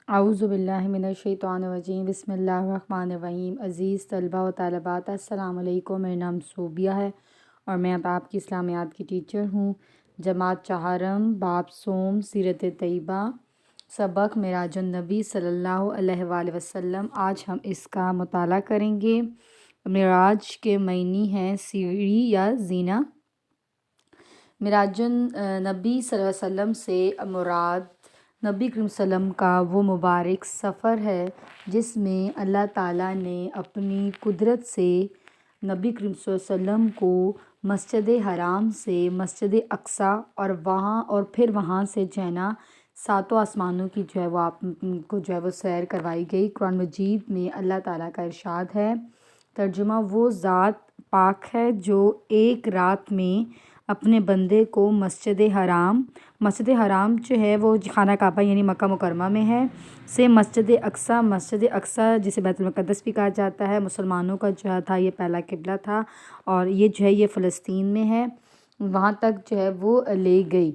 اعوذ باللہ من الشیطان الرجیم، بسم اللہ الرحمن الرحیم۔ عزیز طلبہ و طالبات، السلام علیکم۔ میرا نام صوبیہ ہے اور میں اب آپ کی اسلامیات کی ٹیچر ہوں۔ جماعت چہارم، باب صوم، سیرت طیبہ، سبق معراج النبی صلی اللہ علیہ وآلہ وسلم۔ آج ہم اس کا مطالعہ کریں گے۔ معراج کے معنی ہیں سیڑھی یا زینہ۔ معراج النبی صلی اللہ علیہ وسلم سے مراد نبی کریم صلی اللہ علیہ وسلم کا وہ مبارک سفر ہے جس میں اللہ تعالیٰ نے اپنی قدرت سے نبی کریم صلی اللہ علیہ وسلم کو مسجد حرام سے مسجد اقصیٰ اور پھر وہاں سے جو ہے نا ساتوں آسمانوں کی جو ہے وہ آپ کو جو ہے وہ سیر کروائی گئی۔ قرآن مجید میں اللہ تعالیٰ کا ارشاد ہے، ترجمہ: وہ ذات پاک ہے جو ایک رات میں اپنے بندے کو مسجد حرام جو ہے وہ خانہ کعبہ یعنی مکہ مکرمہ میں ہے، سے مسجد اقصیٰ جسے بیت المقدس بھی کہا جاتا ہے، مسلمانوں کا جو تھا یہ پہلا قبلہ تھا اور یہ جو ہے یہ فلسطین میں ہے، وہاں تک جو ہے وہ لے گئی۔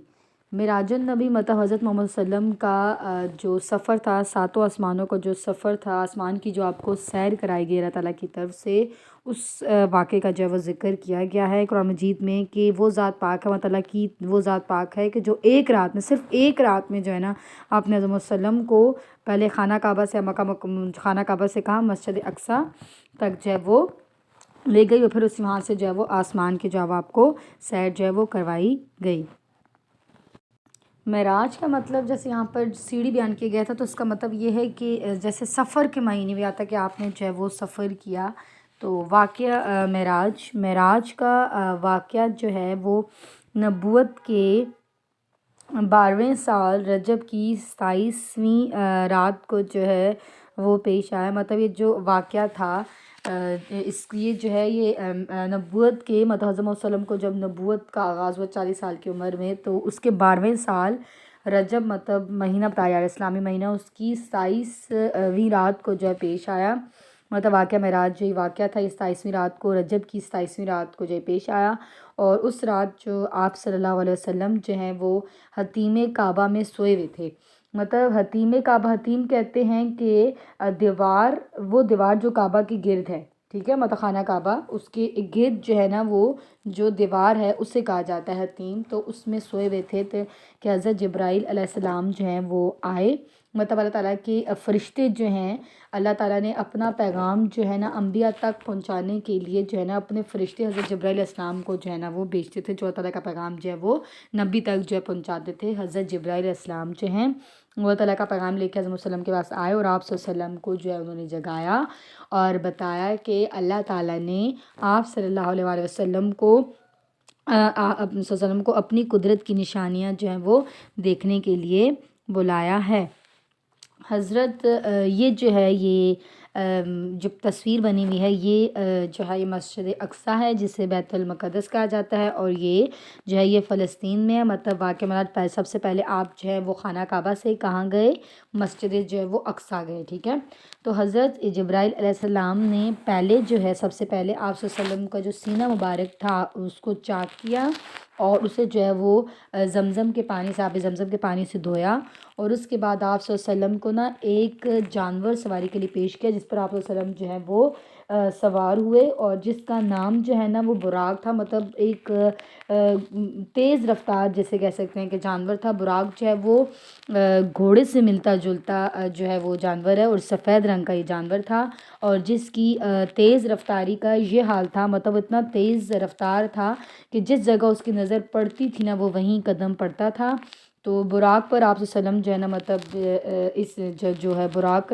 معراج النبی مطلب حضرت محمد صلی اللہ علیہ وسلم کا جو سفر تھا، ساتوں آسمانوں کا جو سفر تھا، آسمان کی جو آپ کو سیر کرائی گئی اللہ تعالیٰ کی طرف سے، اس واقعے کا جو ہے وہ ذکر کیا گیا ہے قرآن مجید میں کہ وہ ذات پاک ہے، اللہ کی وہ ذات پاک ہے کہ جو ایک رات میں، صرف ایک رات میں جو ہے نا آپ نے حضرت محمد صلی اللہ علیہ وسلم کو پہلے خانہ کعبہ سے کہا مسجد اقصیٰ تک جو ہے وہ لے گئی اور پھر اس وہاں سے جو ہے وہ آسمان کے جو آپ کو سیر جو ہے وہ کروائی گئی۔ معراج کا مطلب جیسے یہاں پر سیڑھی بیان کیا گیا تھا تو اس کا مطلب یہ ہے کہ جیسے سفر کے معنی بھی آتا ہے کہ آپ نے جو ہے وہ سفر کیا، تو واقعہ معراج کا واقعہ جو ہے وہ نبوت کے 12ویں سال رجب کی 27ویں رات کو جو ہے وہ پیش آیا۔ مطلب یہ جو واقعہ تھا اس یہ جو ہے یہ نبوت کے مطلب حضرت محمد صلی اللہ علیہ وسلم کو جب نبوت کا آغاز ہوا 40 سال کی عمر میں، تو اس کے 12ویں سال رجب مطلب مہینہ بتایا اسلامی مہینہ، اس کی 27ویں رات کو جو ہے پیش آیا۔ مطلب واقعہ معراج جو واقعہ تھا یہ 27ویں رات کو، رجب کی 27ویں رات کو جو پیش آیا، اور اس رات جو آپ صلی اللہ علیہ وسلم جو ہیں وہ حتیم کعبہ میں سوئے ہوئے تھے۔ مطلب حتیم کعبہ، حتیم کہتے ہیں کہ وہ دیوار جو کعبہ کی گرد ہے، ٹھیک ہے، مطلب خانہ کعبہ اس کے گرد جو ہے نا وہ جو دیوار ہے اسے کہا جاتا ہے حتیم، تو اس میں سوئے ہوئے تھے کہ حضرت جبرائیل علیہ السلام جو ہیں وہ آئے۔ مطلب اللہ تعالیٰ کے فرشتے جو ہیں، اللہ تعالیٰ نے اپنا پیغام جو ہے نا انبیاء تک پہنچانے کے لیے جو ہے نا اپنے فرشتے حضرت جبرائیل علیہ السلام کو جو ہے نا وہ بھیجتے تھے، جو اللہ تعالیٰ کا پیغام جو ہے وہ نبی تک جو ہے پہنچاتے تھے۔ حضرت جبرائیل علیہ السلام جو ہیں وہ اللہ تعالیٰ کا پیغام لے کے حضرت محمد صلی اللہ علیہ وسلم کے پاس آئے اور آپ صلی اللہ علیہ وسلم کو جو ہے انہوں نے جگایا اور بتایا کہ اللہ تعالیٰ نے آپ صلی اللہ علیہ وآلہ وسلم کو اپنی قدرت کی نشانیاں جو ہیں وہ دیکھنے کے لیے بلایا ہے۔ حضرت یہ جو ہے یہ جو تصویر بنی ہوئی ہے یہ جو ہے یہ مسجد اقصیٰ ہے جسے بیت المقدس کہا جاتا ہے، اور یہ جو ہے یہ فلسطین میں ہے۔ مطلب واقعہ معراج سب سے پہلے آپ جو ہے وہ خانہ کعبہ سے کہاں گئے؟ مسجد جو ہے وہ اقصیٰ گئے، ٹھیک ہے۔ تو حضرت جبرائیل علیہ السلام نے پہلے جو ہے سب سے پہلے آپ صلی اللہ علیہ وسلم کا جو سینہ مبارک تھا اس کو چاک کیا اور اسے جو ہے وہ زمزم کے پانی سے، آب زمزم کے پانی سے دھویا، اور اس کے بعد آپ صلی اللہ علیہ وسلم کو نا ایک جانور سواری کے لیے پیش کیا جس پر آپ صلی اللہ علیہ وسلم جو ہے وہ سوار ہوئے اور جس کا نام جو ہے نا وہ براق تھا۔ مطلب ایک تیز رفتار جیسے کہہ سکتے ہیں کہ جانور تھا۔ براق جو ہے وہ گھوڑے سے ملتا جلتا جو ہے وہ جانور ہے اور سفید رنگ کا یہ جانور تھا، اور جس کی تیز رفتاری کا یہ حال تھا، مطلب اتنا تیز رفتار تھا کہ جس جگہ اس کی نظر پڑتی تھی نا وہ وہیں قدم پڑتا تھا۔ تو براق پر آپ صلی اللہ علیہ وسلم جو ہے نا مطلب اس جو ہے براق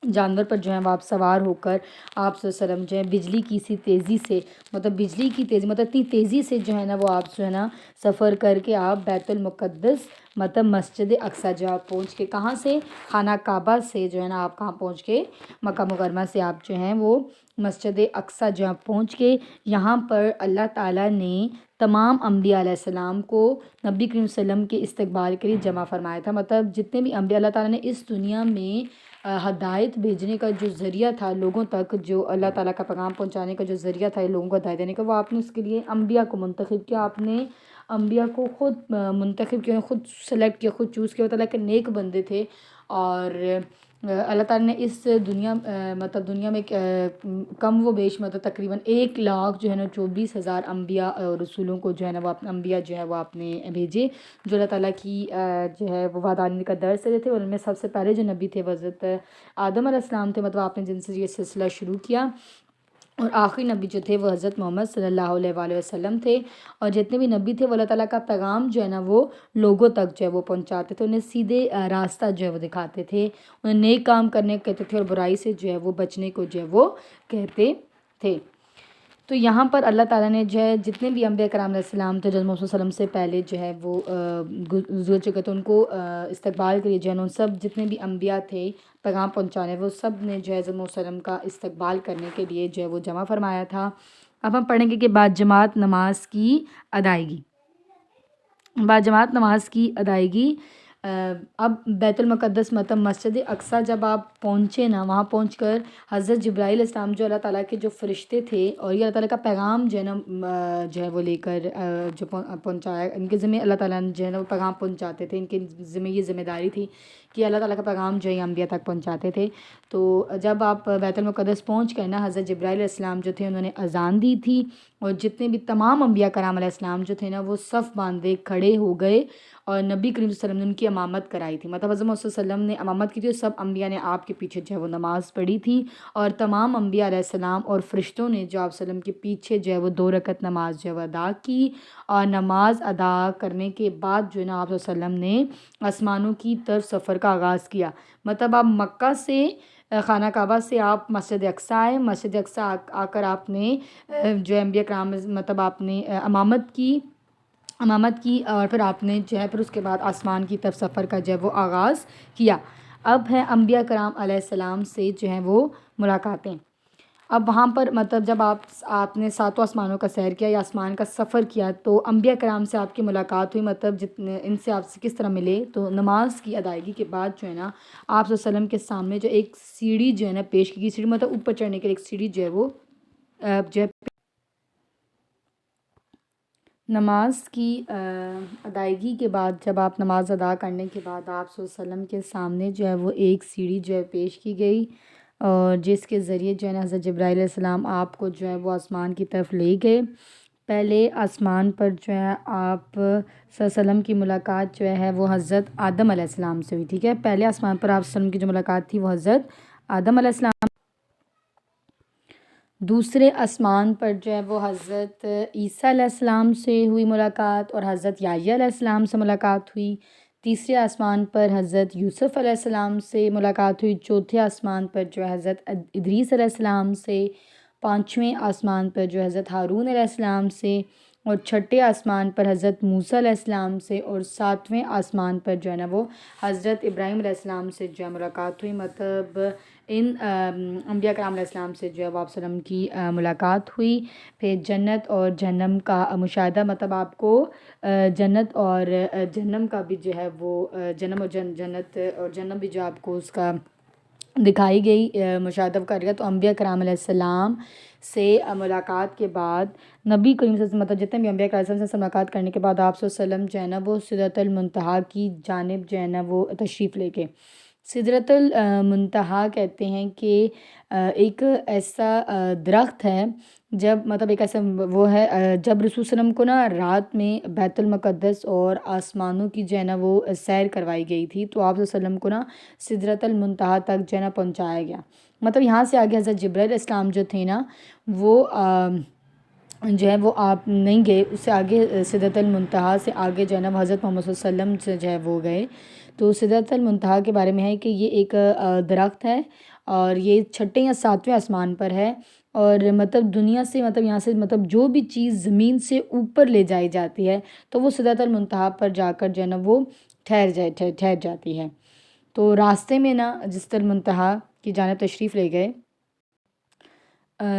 جانور پر جو ہے وہ آپ سوار ہو کر آپ صلی اللہ علیہ وسلم جو ہے بجلی کی سی تیزی سے، مطلب بجلی کی تیزی مطلب اتنی تیزی سے جو ہے نا وہ آپ جو ہے نا سفر کر کے آپ بیت المقدس مطلب مسجد اقصیٰ جو آپ پہنچ کے، کہاں سے؟ خانہ کعبہ سے جو ہے نا آپ کہاں پہنچ کے؟ مکہ مکرمہ سے آپ جو ہیں وہ مسجد اقصیٰ جو آپ پہنچ کے، یہاں پر اللہ تعالیٰ نے تمام انبیاء علیہ السلام کو نبی کریم صلی اللہ علیہ وسلم کے استقبال کے لیے جمع فرمایا تھا۔ مطلب جتنے بھی انبیاء اللہ تعالیٰ نے اس دنیا میں ہدایت بھیجنے کا جو ذریعہ تھا لوگوں تک، جو اللہ تعالیٰ کا پیغام پہنچانے کا جو ذریعہ تھا لوگوں کو ہدایت دینے کا، وہ آپ نے اس کے لیے انبیاء کو منتخب کیا۔ آپ نے انبیاء کو خود منتخب کیا، خود سلیکٹ کیا، خود چوز کیا، وہ تعالیٰ کے نیک بندے تھے۔ اور اللہ تعالیٰ نے اس دنیا مطلب دنیا میں کم و بیش مطلب تقریباً 1,00,000 جو ہے نا 24,000 انبیاء اور رسولوں کو جو ہے نا وہ انبیاء جو ہے وہ آپ نے بھیجے، جو اللہ تعالیٰ کی جو ہے وہ وعدانی کا درس دیتے تھے۔ اور ان میں سب سے پہلے جو نبی تھے وہ حضرت آدم علیہ السلام تھے، مطلب آپ نے جن سے یہ سلسلہ شروع کیا۔ اور آخری نبی جو تھے وہ حضرت محمد صلی اللہ علیہ وآلہ وسلم تھے۔ اور جتنے بھی نبی تھے وہ اللہ تعالیٰ کا پیغام جو ہے نا وہ لوگوں تک جو ہے وہ پہنچاتے تھے، انہیں سیدھے راستہ جو ہے وہ دکھاتے تھے، انہیں نیک کام کرنے کو کہتے تھے اور برائی سے جو ہے وہ بچنے کو جو ہے وہ کہتے تھے۔ تو یہاں پر اللہ تعالیٰ نے جو ہے جتنے بھی انبیاء کرام علیہ السلام تھے، جو محمد صلی اللہ علیہ وسلم سے پہلے جو ہے وہ گزر چکے تھے، ان کو استقبال کے لیے جو ہے ان سب جتنے بھی انبیاء تھے پیغام پہنچانے، وہ سب نے جو ہے حضرت محمد صلی اللہ علیہ وسلم کا استقبال کرنے کے لیے جو ہے وہ جمع فرمایا تھا۔ اب ہم پڑھیں گے کہ بعد جماعت نماز کی ادائیگی۔ بعد جماعت نماز کی ادائیگی، اب بیت المقدس مطلب مسجد اقصیٰ جب آپ پہنچے نا، وہاں پہنچ کر حضرت جبرائیل علیہ السلام جو اللہ تعالیٰ کے جو فرشتے تھے، اور یہ اللہ تعالیٰ کا پیغام جو ہے نا جو ہے وہ لے کر جو پہنچایا، ان کے ذمہ اللہ تعالیٰ نے جو ہے نا وہ پیغام پہنچاتے تھے، ان کے ذمہ یہ ذمہ داری تھی کہ اللہ تعالیٰ کا پیغام جو ہے انبیاء تک پہنچاتے تھے۔ تو جب آپ بیت المقدس پہنچ گئے نا، حضرت جبرائیل علیہ السلام جو تھے انہوں نے اذان دی تھی، اور جتنے بھی تمام انبیاء کرام علیہ السلام جو تھے نا وہ صف باندھے کھڑے ہو گئے، اور نبی کریم صلی اللہ علیہ وسلم نے ان کی امامت کرائی تھی، مطلب حضرت محمد صلی اللہ علیہ وسلم نے امامت کی تھی، اور سب انبیاء نے آپ کے پیچھے جو ہے وہ نماز پڑھی تھی۔ اور تمام انبیاء علیہ السلام اور فرشتوں نے جو آپ صلی اللہ علیہ وسلم کے پیچھے جو ہے وہ 2 رکعت نماز جو ہے وہ ادا کی۔ اور نماز ادا کرنے کے بعد جو ہے نا آپ صلی اللہ علیہ وسلم نے آسمانوں کی طرف سفر کا آغاز کیا، مطلب آپ مکہ سے خانہ کعبہ سے آپ مسجد اقصیٰ آئے، مسجد اقصیٰ آ کر آپ نے جو انبیاء کرام مطلب آپ نے امامت کی اور پھر آپ نے جو ہے پھر اس کے بعد آسمان کی طرف سفر کا جو ہے وہ آغاز کیا۔ اب ہے انبیاء کرام علیہ السلام سے جو ہیں وہ ملاقاتیں۔ اب وہاں پر مطلب جب آپ نے 7 آسمانوں کا سیر کیا یا آسمان کا سفر کیا، تو انبیاء کرام سے آپ کی ملاقات ہوئی، مطلب جتنے ان سے آپ سے کس طرح ملے، تو نماز کی ادائیگی کے بعد جو ہے نا آپ صلی اللہ علیہ وسلم کے سامنے جو ایک سیڑھی جو ہے نا پیش کی گئی، سیڑھی مطلب اوپر چڑھنے کے لیے ایک سیڑھی جو ہے وہ جو ہے نماز کی ادائیگی کے بعد، جب آپ نماز ادا کرنے کے بعد آپ صلی اللہ علیہ وسلم کے سامنے جو ہے وہ ایک سیڑھی جو ہے پیش کی گئی، اور جس کے ذریعے جو ہے نا حضرت جبرائیل علیہ السلام آپ کو جو ہے وہ آسمان کی طرف لے گئے۔ پہلے آسمان پر جو ہے آپ صلی اللہ علیہ وسلم کی ملاقات جو ہے وہ حضرت آدم علیہ السلام سے ہوئی، ٹھیک ہے، پہلے آسمان پر آپ صلی اللہ علیہ وسلم کی جو ملاقات تھی وہ حضرت آدم علیہ السلام، دوسرے آسمان پر جو ہے وہ حضرت عیسیٰ علیہ السلام سے ہوئی ملاقات اور حضرت یحییٰ علیہ السلام سے ملاقات ہوئی، تیسرے آسمان پر حضرت یوسف علیہ السلام سے ملاقات ہوئی، چوتھے آسمان پر جو ہے حضرت ادریس علیہ السلام سے، پانچویں آسمان پر جو ہے حضرت ہارون علیہ السلام سے، اور چھٹے آسمان پر حضرت موسیٰ علیہ السلام سے، اور ساتویں آسمان پر جو ہے نا وہ حضرت ابراہیم علیہ السلام سے جو ہے ملاقات ہوئی۔ مطلب ان انبیاء کرام علیہ السلام سے جو ہے وہ آپ صلی اللہ علیہ وسلم کی ملاقات ہوئی۔ پھر جنت اور جہنم کا مشاہدہ، مطلب آپ کو جنت اور جہنم کا بھی جو ہے وہ جنت اور جہنم بھی جو آپ کو اس کا دکھائی گئی، مشاہدہ کر گیا۔ تو انبیاء کرام علیہ السلام سے ملاقات کے بعد نبی کریم صلی اللہ علیہ وسلم مطلب جتنے بھی انبیاء کرام سے ملاقات کرنے کے بعد آپ صلی اللہ علیہ وسلم جو ہے نا وہ سدرۃ المنتہا کی جانب جو ہے نا وہ تشریف لے کے، سدرۃ المنتہا کہتے ہیں کہ ایک ایسا درخت ہے، جب مطلب ایک ایسا وہ ہے جب رسول صلی اللہ علیہ وسلم کو نا رات میں بیت المقدس اور آسمانوں کی جو ہے نا وہ سیر کروائی گئی تھی، تو آپ صلی اللہ علیہ وسلم کو نا سدرۃ المنتہا تک جو ہے نا پہنچایا گیا، مطلب یہاں سے آگے حضرت جبرائیل علیہ السلام جو تھے نا وہ جو ہے وہ آپ نہیں گئے، اس سے آگے سدرۃ المنتہا سے آگے جو ہے نا حضرت محمد صلی اللہ علیہ وسلم سے جو ہے وہ گئے۔ تو سدرۃ المنتہا کے بارے میں ہے کہ یہ ایک درخت ہے، اور یہ 6 یا 7ویں آسمان پر ہے، اور مطلب دنیا سے مطلب یہاں سے مطلب جو بھی چیز زمین سے اوپر لے جائی جاتی ہے تو وہ سدرۃ المنتہا پر جا کر جو ہے نا وہ ٹھہر جاتی ہے۔ تو راستے میں نا سدرۃ المنتہا کی جانب تشریف لے گئے،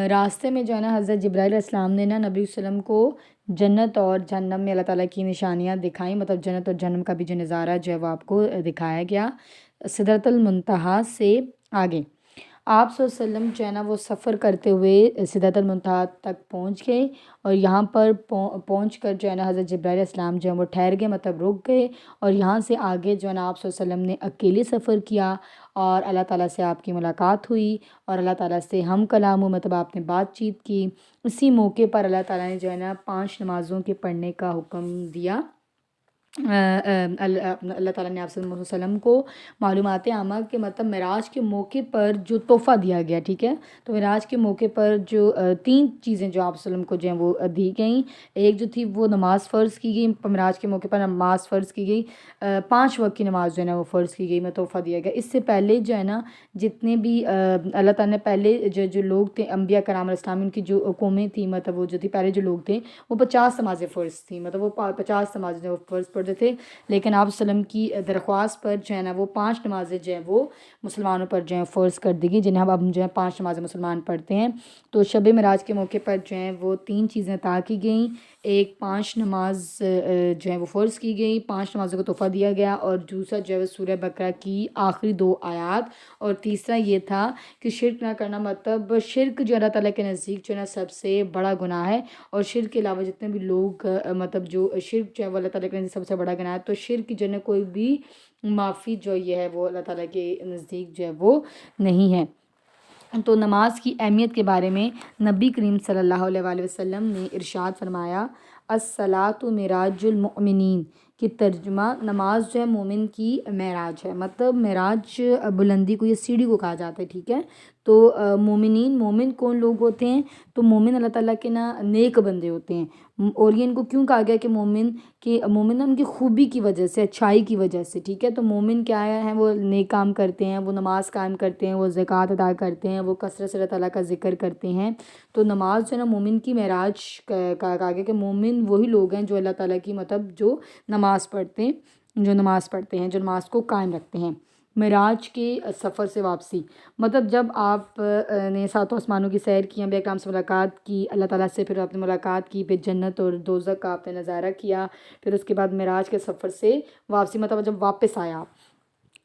راستے میں جو ہے نا حضرت جبرائیل علیہ السلام نے نا نبی صلی اللہ علیہ وسلم کو جنت اور جہنم میں اللہ تعالیٰ کی نشانیاں دکھائیں، مطلب جنت اور جہنم کا بھی جو نظارہ جو ہے وہ آپ کو دکھایا گیا سدرۃ المنتہا سے آگے۔ آپ صلی اللہ علیہ وسلم جو ہے نا وہ سفر کرتے ہوئے سدرۃ المنتہا تک پہنچ گئے، اور یہاں پر پہنچ کر جو ہے نا حضرت جبرائیل علیہ السلام جو ہے وہ ٹھہر گئے، مطلب رک گئے، اور یہاں سے آگے جو ہے نا آپ صلی اللہ علیہ وسلم نے اکیلے سفر کیا، اور اللہ تعالیٰ سے آپ کی ملاقات ہوئی، اور اللہ تعالیٰ سے ہم کلام ہو، مطلب آپ نے بات چیت کی۔ اسی موقع پر اللہ تعالیٰ نے جو ہے نا 5 نمازوں کے پڑھنے کا حکم دیا۔ اللہ تعالیٰ نے آپ صلی اللہ علیہ وسلم کو معلومات عامہ کہ مطلب معراج کے موقع پر جو تحفہ دیا گیا، ٹھیک ہے، تو معراج کے موقع پر جو 3 چیزیں جو آپ صلی اللہ علیہ وسلم کو جو ہیں وہ دی گئیں، ایک جو تھی وہ نماز فرض کی گئی، معراج کے موقع پر نماز فرض کی گئی، 5 وقت کی نماز جو ہے نا وہ فرض کی گئی، میں تحفہ دیا گیا۔ اس سے پہلے جو ہے نا جتنے بھی اللہ تعالیٰ نے پہلے جو لوگ تھے انبیاء کرام علیہ السلام، ان کی جو قومیں تھیں، مطلب وہ جو تھی پہلے جو لوگ تھے وہ 50 نمازیں فرض تھیں، مطلب وہ 50 نمازیں وہ فرض پڑھتے تھے، لیکن آپ وسلم کی درخواست پر جو ہے نا وہ 5 نمازیں جو ہیں وہ مسلمانوں پر جو ہیں فرض کر دی گئی، جنہیں اب ہم جو ہے 5 نمازیں مسلمان پڑھتے ہیں۔ تو شب معراج کے موقع پر جو ہیں وہ 3 چیزیں عطا کی گئیں، ایک 5 نماز جو ہے وہ فرض کی گئی، 5 نمازوں کو تحفہ دیا گیا، اور دوسرا جو ہے وہ سورہ بقرہ کی آخری 2 آیات، اور تیسرا یہ تھا کہ شرک نہ کرنا، مطلب شرک جو اللہ تعالیٰ کے نزدیک جو ہے نا سب سے بڑا گناہ ہے، اور شرک کے علاوہ جتنے بھی لوگ مطلب جو شرک جو ہے وہ اللہ تعالیٰ کے نزدیک سب سے بڑا گناہ ہے، تو شرک جو ہے کوئی بھی معافی جو یہ ہے وہ اللہ تعالیٰ کے نزدیک جو ہے وہ نہیں ہے۔ تو نماز کی اہمیت کے بارے میں نبی کریم صلی اللہ علیہ وآلہ وسلم نے ارشاد فرمایا، الصلاۃ معراج المؤمنین، کہ ترجمہ نماز جو ہے مومن کی معراج ہے، مطلب معراج بلندی کو، یہ سیڑھی کو کہا جاتا ہے، ٹھیک ہے۔ تو مومنین، مومن کون لوگ ہوتے ہیں؟ تو مومن اللہ تعالیٰ کے نا نیک بندے ہوتے ہیں، اور یہ ان کو کیوں کہا گیا کہ مومن، کہ مومن ان کی خوبی کی وجہ سے، اچھائی کی وجہ سے، ٹھیک ہے۔ تو مومن کیا ہے؟ وہ نیک کام کرتے ہیں، وہ نماز قائم کرتے ہیں، وہ زکوٰۃ ادا کرتے ہیں، وہ کثرت سے اللہ تعالیٰ کا ذکر کرتے ہیں۔ تو نماز جو ہے نا مومن کی معراج کہا گیا کہ مومن وہی لوگ ہیں جو اللہ تعالیٰ کی مطلب جو نماز پڑھتے ہیں، جو نماز کو قائم رکھتے ہیں۔ معراج کے سفر سے واپسی، مطلب جب آپ نے 7 آسمانوں کی سیر کی، انبیاء کرام سے ملاقات کی، اللہ تعالیٰ سے پھر آپ نے ملاقات کی، پھر جنت اور دوزخ کا آپ نے نظارہ کیا، پھر اس کے بعد معراج کے سفر سے واپسی، مطلب جب واپس آیا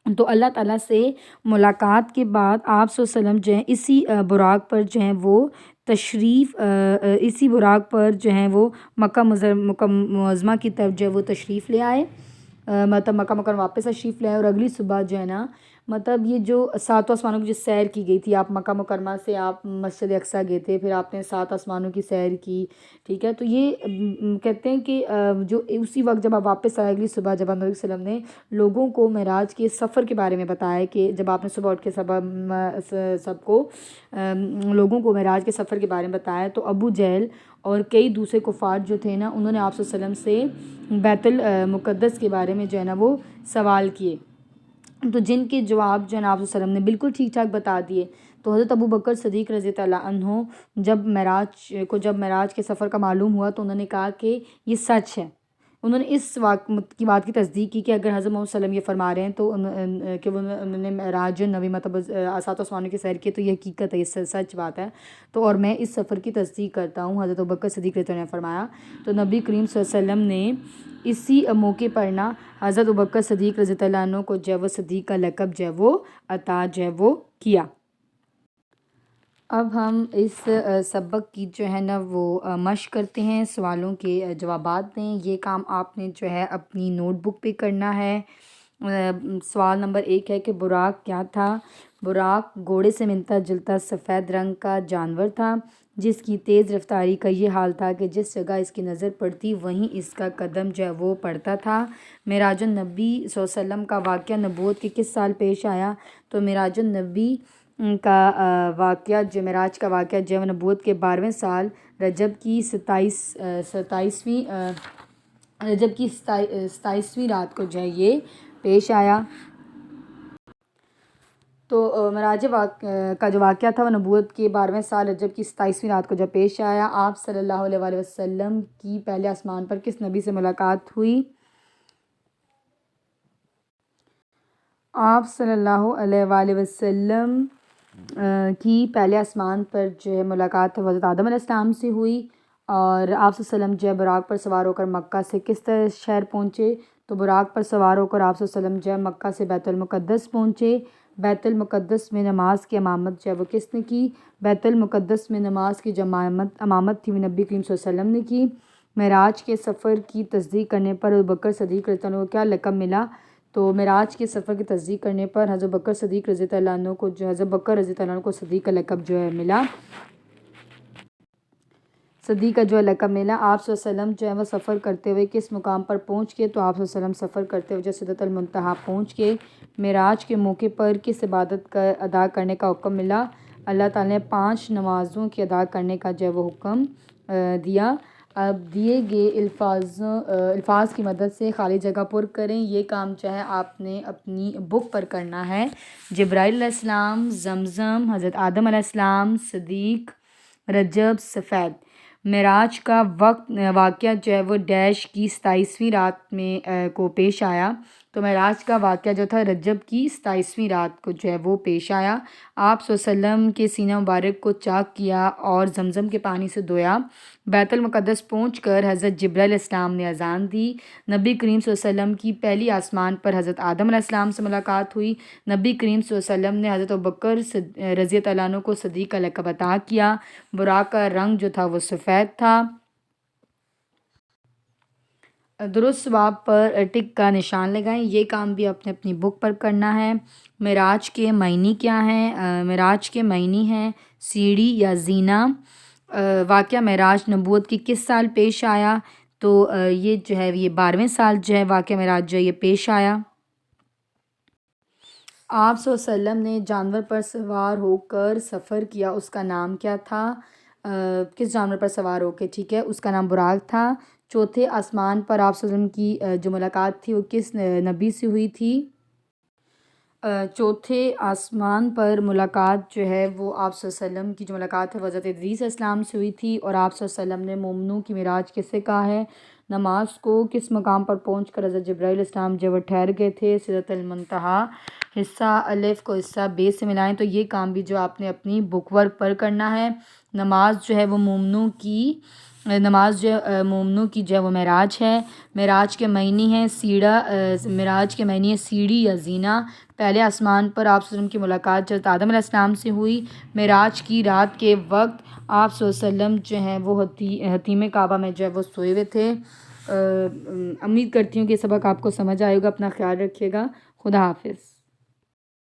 تو اللہ تعالیٰ سے ملاقات کے بعد آپ صلی اللہ علیہ وسلم جو ہیں اسی براق پر جو ہیں وہ اسی براق پر جو ہیں وہ مکہ معظمہ کی طرف جو ہے وہ تشریف لے آئے، مطلب مکہ مکرمہ واپس تشریف لے آئے، اور اگلی صبح جو ہے نا مطلب یہ جو 7 آسمانوں کی جو سیر کی گئی تھی، آپ مکہ مکرمہ سے آپ مسجد اقصیٰ گئے تھے، پھر آپ نے 7 آسمانوں کی سیر کی، ٹھیک ہے۔ تو یہ کہتے ہیں کہ جو اسی وقت جب آپ واپس آئے اگلی صبح، جب نبی صلی اللہ علیہ وسلم نے لوگوں کو معراج کے سفر کے بارے میں بتایا، کہ جب آپ نے صبح اٹھ کے سب کو لوگوں کو معراج کے سفر کے بارے میں بتایا، تو ابو جہل اور کئی دوسرے کفار جو تھے نا، انہوں نے آپ صلی اللہ علیہ وسلم سے بیت المقدس کے بارے میں جو ہے نا وہ سوال کیے، تو جن کے جواب جو ہے نا آپ صلی اللہ علیہ وسلم نے بالکل ٹھیک ٹھاک بتا دیے۔ تو حضرت ابو بکر صدیق رضی اللہ عنہ جب معراج کے سفر کا معلوم ہوا، تو انہوں نے کہا کہ یہ سچ ہے، انہوں نے اس کی بات کی تصدیق کی کہ اگر حضرت محمد صلی اللہ علیہ وسلم یہ فرما رہے ہیں تو کہ انہوں نے معراج نبی مطلب 7 آسمانوں کی سیر کی، تو یہ حقیقت ہے، یہ سچ بات ہے، تو اور میں اس سفر کی تصدیق کرتا ہوں، حضرت ابو بکر صدیق رضی اللہ عنہ نے فرمایا۔ تو نبی کریم صلی اللہ علیہ وسلم نے اسی موقع پر نا حضرت ابو بکر صدیق رضی اللہ عنہ کو جو ہے وہ صدیق کا لقب جو ہے وہ عطا جو ہے وہ کیا۔ اب ہم اس سبق کی جو ہے نا وہ مشق کرتے ہیں، سوالوں کے جوابات دیں۔ یہ کام آپ نے جو ہے اپنی نوٹ بک پہ کرنا ہے۔ سوال نمبر 1 ہے کہ براق کیا تھا؟ براق گھوڑے سے ملتا جلتا سفید رنگ کا جانور تھا، جس کی تیز رفتاری کا یہ حال تھا کہ جس جگہ اس کی نظر پڑتی وہیں اس کا قدم جو ہے وہ پڑتا تھا۔ معراج النبی صلی اللہ علیہ وسلم کا واقعہ نبوت کے کس سال پیش آیا؟ تو معراج النبی کا واقعہ معراج کا واقعہ جو ہے نبوت کے 12ویں سال رجب کی 27ویں رات کو جو ہے یہ پیش آیا۔ تو معراج کا جو واقعہ تھا وہ نبوت کے 12ویں سال رجب کی 27ویں رات کو جب پیش آیا۔ آپ صلی اللہ علیہ وآلہ وسلم کی پہلے آسمان پر کس نبی سے ملاقات ہوئی؟ آپ صلی اللہ علیہ وآلہ وسلم کی پہلے آسمان پر جو ہے ملاقات حضرت آدم علیہ السلام سے ہوئی، اور آپ صلی اللہ علیہ وسلم جو ہے براق پر سوار ہو کر مکہ سے کس طرح شہر پہنچے؟ تو براق پر سوار ہو کر آپ صلی اللہ علیہ وسلم جو ہے مکہ سے بیت المقدس پہنچے۔ بیت المقدس میں نماز کی امامت جو ہے وہ کس نے کی؟ بیت المقدس میں نماز کی جو امامت تھی وہ نبی کریم صلی اللہ علیہ وسلم نے کی۔ معراج کے سفر کی تصدیق کرنے پر ابوبکر صدیق رضی اللہ عنہ کو کیا لقب ملا؟ تو معراج کے سفر کی تصدیق کرنے پر حضرت بکر صدیق رضی اللہ عنہ کو جو حضرت بکر رضی اللہ عنہ کو صدیق کا لقب جو ہے ملا، صدیق کا جو ہے لقب ملا۔ آپ صلی اللہ علیہ وسلم جو ہے وہ سفر کرتے ہوئے کس مقام پر پہنچ کے؟ تو آپ صلی اللہ علیہ وسلم سفر کرتے ہوئے جو سدرۃ المنتہا پہنچ کے معراج کے موقع پر کس عبادت کا ادا کرنے کا حکم ملا؟ اللہ تعالیٰ نے 5 نمازوں کی ادا کرنے کا جو ہے وہ حکم دیا۔ اب دیے گئے الفاظ کی مدد سے خالی جگہ پر کریں۔ یہ کام جو ہے آپ نے اپنی بک پر کرنا ہے۔ جبرائیل علیہ السلام، زمزم، حضرت آدم علیہ السلام، صدیق، رجب، سفید۔ معراج کا واقعہ جو ہے وہ ڈیش کی 27ویں رات میں کو پیش آیا۔ تو معراج کا واقعہ جو تھا رجب کی 27ویں رات کو جو ہے وہ پیش آیا۔ آپ صلی اللہ علیہ وسلم کے سینہ مبارک کو چاک کیا اور زمزم کے پانی سے دھویا۔ بیت المقدس پہنچ کر حضرت جبرائیل علیہ السلام نے اذان دی۔ نبی کریم صلی اللہ علیہ وسلم کی پہلی آسمان پر حضرت آدم علیہ السلام سے ملاقات ہوئی۔ نبی کریم صلی اللہ علیہ وسلم نے حضرت ابوبکر رضی اللہ عنہ کو صدیق کا لقب عطا کیا۔ براق کا رنگ جو تھا وہ سفید تھا۔ درست جواب پر ٹک کا نشان لگائیں۔ یہ کام بھی اپنے اپنی بک پر کرنا ہے۔ معراج کے معنی کیا ہیں؟ معراج کے معنی ہیں سیڑھی یا زینہ۔ واقعہ معراج نبوت کی کس سال پیش آیا؟ تو یہ جو ہے یہ 12ویں سال جو ہے واقعہ معراج جو ہے یہ پیش آیا۔ آپ صلی اللہ علیہ وسلم نے جانور پر سوار ہو کر سفر کیا، اس کا نام کیا تھا؟ کس جانور پر سوار ہو کے؟ ٹھیک ہے، اس کا نام براق تھا۔ چوتھے آسمان پر آپ صلی اللہ علیہ وسلم کی جو ملاقات تھی وہ کس نبی سے ہوئی تھی؟ چوتھے آسمان پر ملاقات جو ہے وہ آپ صلی اللہ علیہ وسلم کی جو ملاقات ہے وہ حضرت ادریس علیہ السلام سے ہوئی تھی۔ اور آپ صلی اللہ علیہ وسلم نے مومنوں کی معراج کس سے کہا ہے؟ نماز کو کس مقام پر پہنچ کر حضرت جبرائیل علیہ السلام جو وہ ٹھہر گئے تھے؟ سدرۃ المنتہا۔ حصہ الف کو حصہ بے سے ملائیں۔ تو یہ کام بھی جو آپ نے اپنی بک ورک پر کرنا ہے۔ نماز جو ہے وہ مومنوں کی جو ہے وہ معراج ہے۔ معراج کے معنی ہیں سیڑھی یا زینہ۔ پہلے آسمان پر آپ صلی اللہ علیہ وسلم کی ملاقات حضرت آدم علیہ السلام سے ہوئی۔ معراج کی رات کے وقت آپ صلی اللہ علیہ وسلم جو ہیں وہ حتیم کعبہ میں جو ہے وہ سوئے ہوئے تھے۔ امید کرتی ہوں کہ یہ سبق آپ کو سمجھ آئے گا۔ اپنا خیال رکھیے گا۔ خدا حافظ۔